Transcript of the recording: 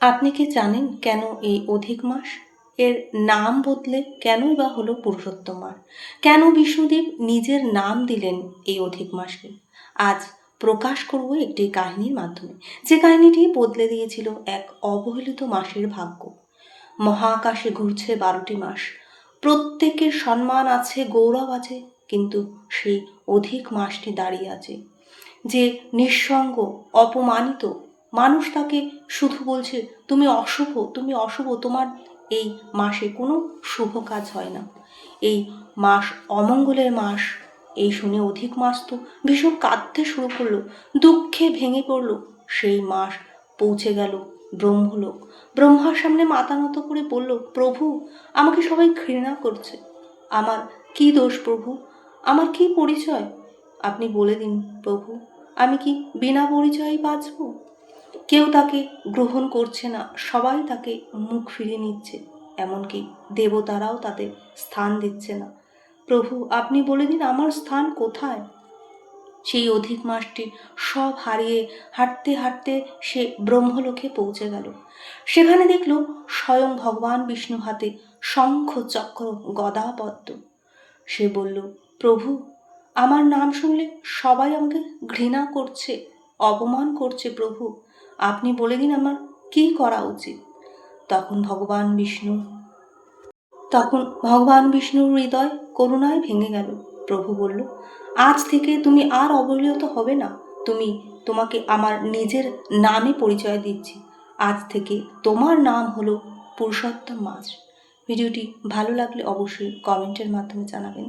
আপনি কি জানেন কেন এই অধিক মাস? এর নাম বদলে কেনই বা হলো পুরুষোত্তম মাস? কেন বিষ্ণুদেব নিজের নাম দিলেন এই অধিক মাসকে? আজ প্রকাশ করব একটি কাহিনীর মাধ্যমে, যে কাহিনীটি বদলে দিয়েছিল এক অবহেলিত মাসের ভাগ্য। মহাকাশে ঘুরছে 12টি মাস, প্রত্যেকের সম্মান আছে, গৌরব আছে, কিন্তু সেই অধিক মাসটি দাঁড়িয়ে আছে যে নিঃসঙ্গ, অপমানিত। মানুষ তাকে শুধু বলছে, তুমি অশুভ, তুমি অশুভ, তোমার এই মাসে কোনো শুভ কাজ হয় না, এই মাস অমঙ্গলের মাস। এই শুনে অধিক মাস তো ভীষণ কাঁদতে শুরু করলো, দুঃখে ভেঙে পড়লো। সেই মাস পৌঁছে গেল ব্রহ্মলোক। ব্রহ্মার সামনে মাথা নত করে বলল, প্রভু, আমাকে সবাই ঘৃণা করছে। আমার কি দোষ প্রভু? আমার কি পরিচয়? আপনি বলে দিন প্রভু, আমি কি বিনা পরিচয়েই বাঁচব? কেউ তাকে গ্রহণ করছে না, সবাই তাকে মুখ ফিরিয়ে নিচ্ছে, এমনকি দেবতারাও তাদের স্থান দিচ্ছে না। প্রভু, আপনি বলে দিন আমার স্থান কোথায়? সেই অধিক মাসটি সব হারিয়ে হাঁটতে হাঁটতে সে ব্রহ্মলোকে পৌঁছে গেল। সেখানে দেখল স্বয়ং ভগবান বিষ্ণু হাতে শঙ্খ, চক্র, গদা, পদ্ম। সে বলল, প্রভু, আমার নাম শুনলে সবাই আমাকে ঘৃণা করছে, অপমান করছে। প্রভু, আপনি বলে দিন আমার কি করা উচিত? তখন ভগবান বিষ্ণুর হৃদয় করুণায় ভেঙে গেল। প্রভু বলল, আজ থেকে তুমি আর অবহেলিত হবে না। তোমাকে আমার নিজের নামে পরিচয় দিচ্ছি। আজ থেকে তোমার নাম হলো পুরুষোত্তম মাস। ভিডিওটি ভালো লাগলে অবশ্যই কমেন্টের মাধ্যমে জানাবেন।